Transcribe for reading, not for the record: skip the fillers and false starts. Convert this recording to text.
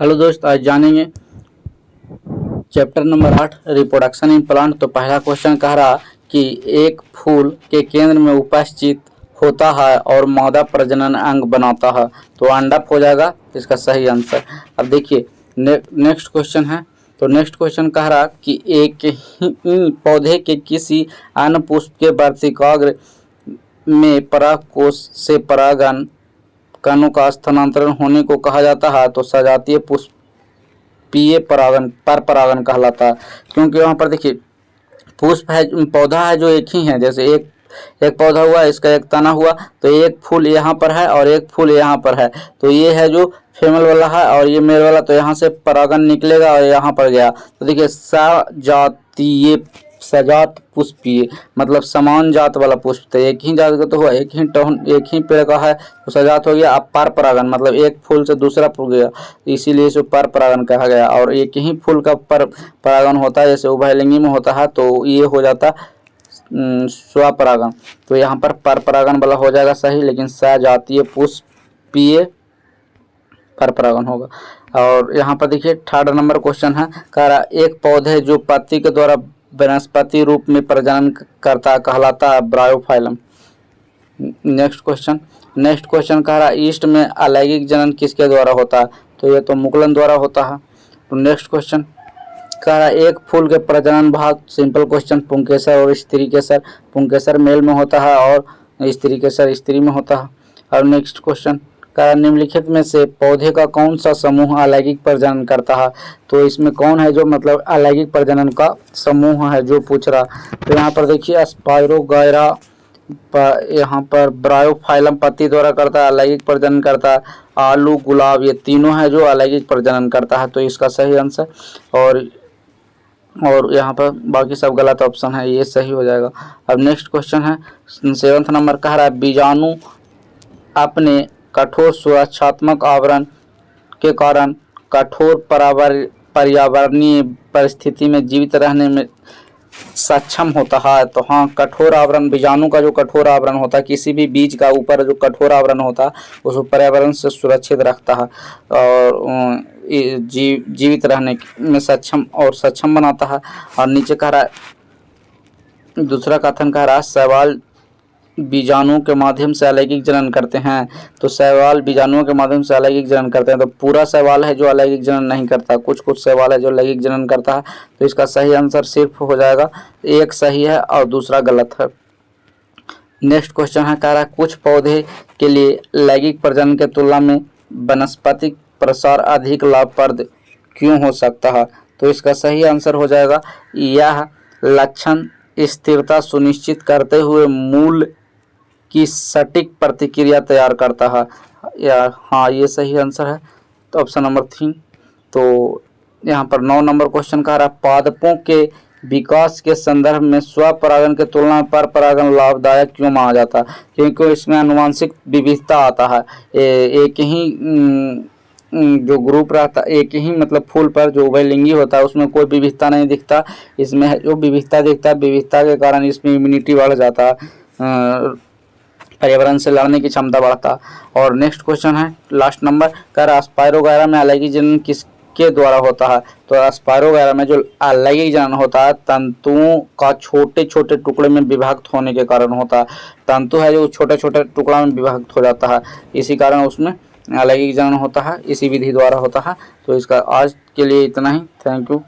Hello दोस्त, आज जानेंगे chapter number 8 reproduction in plant. तो पहला क्वेश्चन कह रहा कि एक फूल के केंद्र में उपस्थित होता है और मादा प्रजनन अंग बनाता है, तो अंडप हो जाएगा इसका सही आंसर। अब देखिए नेक्स्ट क्वेश्चन है। तो नेक्स्ट क्वेश्चन कह रहा कि एक ही पौधे के किसी अन्य पुष्प के वर्तिकाग्र में पराग कोश से परागन कणों का स्थानांतरण होने को कहा जाता है, तो सजातीय पुष्पीय परागन पर परागन कहलाता है। क्योंकि वहाँ पर देखिए पुष्प है, पौधा है जो एक ही है। जैसे एक पौधा हुआ, इसका एक तना हुआ, तो एक फूल यहाँ पर है और एक फूल यहाँ पर है, तो ये है जो फीमेल वाला है और ये मेल वाला, तो यहाँ से परागन निकलेगा और यहाँ पर गया। तो देखिए सजातीय सजात पुष्पीय मतलब समान जात वाला पुष्प, तो एक ही जात का तो हुआ, एक ही पेड़ का है तो सजात हो गया। अब पर परागन मतलब एक फूल से दूसरा फूल गया, इसीलिए इसे पर परागन कहा गया। और एक ही फूल का पर परागन होता है, जैसे उभयलिंगी में होता है, तो ये हो जाता स्वपरागन। तो यहाँ पर परागन वाला हो जाएगा सही, लेकिन सजातीय पुष्पीय पर परागन होगा। और यहाँ पर देखिए थर्ड नंबर क्वेश्चन है, कह रहा एक पौधे जो पत्ती के द्वारा वनस्पति रूप में प्रजनन करता कहलाता है ब्रायोफाइलम। नेक्स्ट क्वेश्चन कह रहा ईस्ट में अलैंगिक जनन किसके द्वारा होता है, तो ये तो मुकुलन द्वारा होता है। तो नेक्स्ट क्वेश्चन कह रहा एक फूल के प्रजनन भाग, सिंपल क्वेश्चन, पुंकेसर और स्त्री केसर। पुंकेसर मेल में होता है और स्त्री केसर स्त्री में होता है। और नेक्स्ट क्वेश्चन कह रहा निम्नलिखित में से पौधे का कौन सा समूह अलैंगिक प्रजनन करता है, तो इसमें कौन है जो मतलब अलैंगिक प्रजनन का समूह है जो पूछ रहा। तो यहाँ पर देखिए स्पाइरोगायरा, यहाँ पर ब्रायोफाइलम पत्ती द्वारा करता है, अलैंगिक प्रजनन करता है। आलू, गुलाब, ये तीनों है जो अलैंगिक प्रजनन करता है, तो इसका सही आंसर। और यहाँ पर बाकी सब गलत ऑप्शन है, ये सही हो जाएगा। अब नेक्स्ट क्वेश्चन है 7th नंबर, कह रहा है बीजाणु अपने कठोर सुरक्षात्मक आवरण के कारण कठोर पर्यावरणीय परिस्थिति में जीवित रहने में सक्षम होता है। तो हाँ, कठोर आवरण, बीजाणु का जो कठोर आवरण होता है, किसी भी बीज का ऊपर जो कठोर आवरण होता है उसको पर्यावरण से सुरक्षित रखता है और जीवित रहने में सक्षम बनाता है। और नीचे कह रहा है दूसरा कथन कह रहा है शैवाल बीजाणुओं के माध्यम से अलैंगिक जनन करते हैं, तो शैवाल बीजाणुओं के माध्यम से अलैंगिक जनन करते हैं। तो पूरा शैवाल है जो अलैंगिक जनन नहीं करता, कुछ शैवाल है जो अलैंगिक जनन करता है, तो इसका सही आंसर सिर्फ हो जाएगा एक सही है और दूसरा गलत है। नेक्स्ट क्वेश्चन है, कह रहा है कुछ पौधे के लिए लैंगिक प्रजनन के तुलना में वनस्पतिक प्रसार अधिक लाभप्रद क्यों हो सकता है, तो इसका सही आंसर हो जाएगा यह लक्षण स्थिरता सुनिश्चित करते हुए मूल की सटीक प्रतिक्रिया तैयार करता है। हाँ, ये सही आंसर है, तो ऑप्शन नंबर 3। तो यहाँ पर 9 नंबर क्वेश्चन कह रहा है पादपों के विकास के संदर्भ में स्वपरागन के तुलना में पर परागन लाभदायक क्यों माना जाता है, क्योंकि इसमें आनुवंशिक विविधता आता है। एक ही जो ग्रुप रहता, एक ही मतलब फूल पर जो उभयलिंगी होता है उसमें कोई विविधता नहीं दिखता, इसमें जो विविधता दिखता है, विविधता के कारण इसमें इम्यूनिटी बढ़ जाता है, पर्यावरण से लड़ने की क्षमता बढ़ता। और नेक्स्ट क्वेश्चन है लास्ट नंबर, कह रहा स्पाइरोगायरा में अलैंगिक जनन किसके द्वारा होता है, तो स्पाइरोगायरा में जो अलैंगिक जनन होता है तंतुओं का छोटे छोटे टुकड़े में विभक्त होने के कारण होता है। तंतु है जो छोटे छोटे टुकड़ा में विभक्त हो जाता है, इसी कारण उसमें अलैंगिक जनन होता है, इसी विधि द्वारा होता है। तो इसका आज के लिए इतना ही, थैंक यू।